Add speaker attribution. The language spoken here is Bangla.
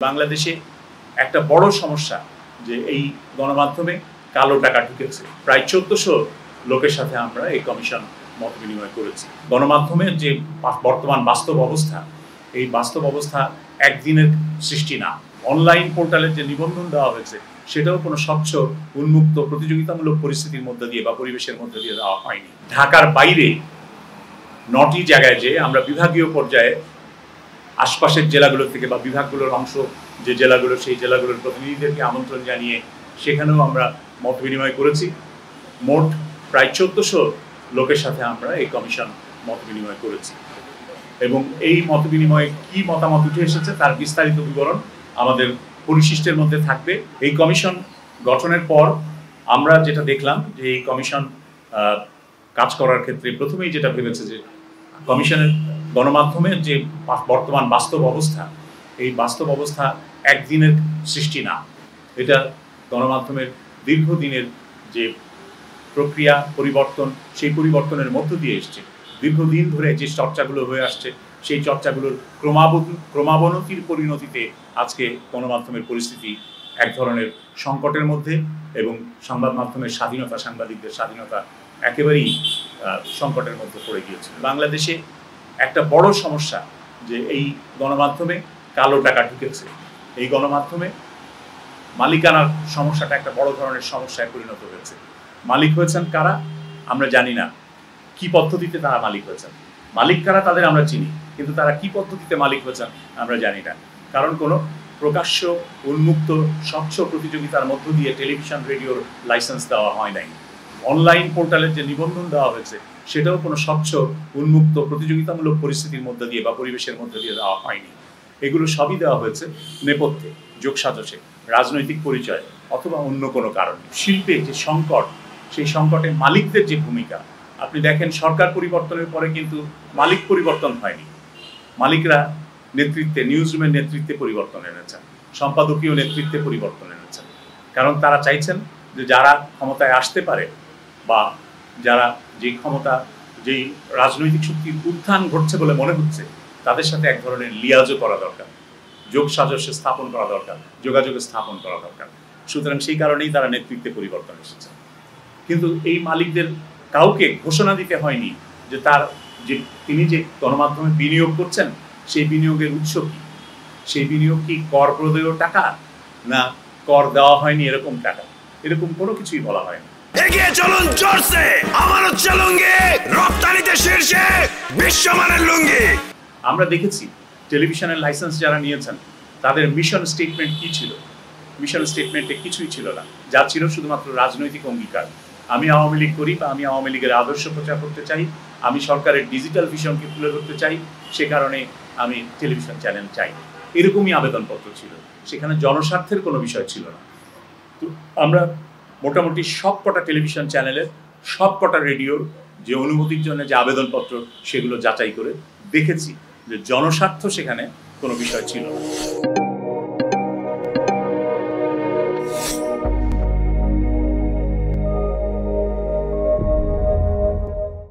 Speaker 1: বাংলাদেশে একটা বড় সমস্যা যে এই গণমাধ্যমে কালো টাকা ঢুকেছে। প্রায় ১৪০০ লোকের সাথে আমরা এই কমিশন মত বিনিময় করেছি। গণমাধ্যমের যে বর্তমান বাস্তব অবস্থা, এই বাস্তব অবস্থা একদিনের সৃষ্টি না। অনলাইন পোর্টালের যে নিবন্ধন দেওয়া হয়েছে সেটাও কোনো স্বচ্ছ, উন্মুক্ত, প্রতিযোগিতামূলক পরিস্থিতির মধ্যে দিয়ে বা পরিবেশের মধ্যে দিয়ে দেওয়া হয়নি। ঢাকার বাইরে ৯টি জায়গায় যে আমরা বিভাগীয় পর্যায়ে আশপাশের জেলাগুলো থেকে বা বিভাগগুলোর অংশ যে জেলাগুলো, সেই জেলাগুলোর প্রতিনিধিদেরকে আমন্ত্রণ জানিয়ে সেখানেও আমরা মত বিনিময় করেছি। মোট প্রায় ১৪০০ লোকের সাথে আমরা এই কমিশন মত বিনিময় করেছি এবং এই মত বিনিময়ে কি মতামত উঠে এসেছে তার বিস্তারিত বিবরণ আমাদের পরিশিষ্টের মধ্যে থাকবে। এই কমিশন গঠনের পর আমরা যেটা দেখলাম যে এই কমিশন কাজ করার ক্ষেত্রে প্রথমেই যেটা ভেবেছে যে কমিশনের গণমাধ্যমের যে বর্তমান বাস্তব অবস্থা, এই বাস্তব অবস্থা একদিনের সৃষ্টি না। এটা গণমাধ্যমের দীর্ঘদিনের যে প্রক্রিয়া পরিবর্তন, সেই পরিবর্তনের মধ্য দিয়ে এসছে। দীর্ঘদিন ধরে যে চর্চাগুলো হয়ে আসছে, সেই চর্চাগুলোর ক্রমাবনতির পরিণতিতে আজকে গণমাধ্যমের পরিস্থিতি এক ধরনের সংকটের মধ্যে এবং সংবাদ মাধ্যমের স্বাধীনতা, সাংবাদিকদের স্বাধীনতা একেবারেই সংকটের মধ্যে পড়ে গিয়েছে। বাংলাদেশে একটা বড় সমস্যা যে এই গণমাধ্যমে কালো টাকা ঢুকেছে। এই গণমাধ্যমে মালিকানার সমস্যাটা একটা বড় ধরনের সমস্যায় পরিণত হয়েছে। মালিক হয়েছেন কারা আমরা জানি না, কি পদ্ধতিতে তারা মালিক হয়েছেন। মালিক কারা তাদের আমরা চিনি, কিন্তু তারা কি পদ্ধতিতে মালিক হয়েছেন আমরা জানি না। কারণ কোনো প্রকাশ্য, উন্মুক্ত, স্বচ্ছ প্রতিযোগিতার মধ্য দিয়ে টেলিভিশন, রেডিওর লাইসেন্স দেওয়া হয় নাই। অনলাইন পোর্টালের যে নিবন্ধন দেওয়া হয়েছে সেটাও কোনো স্বচ্ছ, উন্মুক্ত, প্রতিযোগিতামূলক পরিস্থিতির মধ্যে দিয়ে বা পরিবেশের মধ্যে দিয়ে দেওয়া হয়নি। এগুলো সবই দেওয়া হয়েছে নেপথ্যে, যোগসাজশে, রাজনৈতিক পরিচয় অথবা অন্য কোনো কারণে। শিল্পে যে সংকট, সেই সংকটে মালিকদের যে ভূমিকা, আপনি দেখেন সরকার পরিবর্তনের পরে কিন্তু মালিক পরিবর্তন হয়নি। মালিকরা নেতৃত্বে, নিউজরুমের নেতৃত্বে পরিবর্তন এনেছেন, সম্পাদকীয় নেতৃত্বে পরিবর্তন এনেছেন। কারণ তারা চাইছেন যে যারা ক্ষমতায় আসতে পারে বা যারা যেই ক্ষমতা, যেই রাজনৈতিক শক্তির উত্থান ঘটছে বলে মনে হচ্ছে, তাদের সাথে এক ধরনের লিয়াজও করা দরকার, যোগ সাজস্য স্থাপন করা দরকার, যোগাযোগ স্থাপন করা দরকার। সুতরাং সেই কারণেই তারা নেতৃত্বে পরিবর্তন এসেছে। কিন্তু এই মালিকদের কাউকে ঘোষণা দিতে হয়নি যে তার যে তিনি যে গণমাধ্যমে বিনিয়োগ করছেন সেই বিনিয়োগের উৎস কি, সেই বিনিয়োগ কি কর প্রদেয় টাকা না কর দেওয়া হয়নি এরকম টাকা, এরকম কোনো কিছুই বলা হয়নি।
Speaker 2: এগিয়ে চলুন জোরসে, আমানত লুঙ্গি রপ্তানিতে শীর্ষে, বিশ্বমানের লুঙ্গি।
Speaker 1: আমরা দেখেছি টেলিভিশনের লাইসেন্স যারা নিয়েছেন তাদের মিশন স্টেটমেন্ট কি ছিল। মিশন স্টেটমেন্টে কিছুই ছিল না, যা ছিল শুধুমাত্র রাজনৈতিক অঙ্গীকার। আমি আওয়ামী লীগ করি বা আমি আওয়ামী লীগের আদর্শ প্রচার করতে চাই, আমি সরকারের ডিজিটাল ভিশনকে তুলে ধরতে চাই, সে কারণে আমি টেলিভিশন চ্যানেল চাই, এরকমই আবেদনপত্র ছিল। সেখানে জনস্বার্থের কোনো বিষয় ছিল না। তো আমরা মোটামুটি সবকটা টেলিভিশন চ্যানেলের, সবকটা রেডিওর যে অনুমতির জন্য যে আবেদনপত্র, সেগুলো যাচাই করে দেখেছি যে জনস্বার্থ সেখানে কোনো বিষয় ছিল না।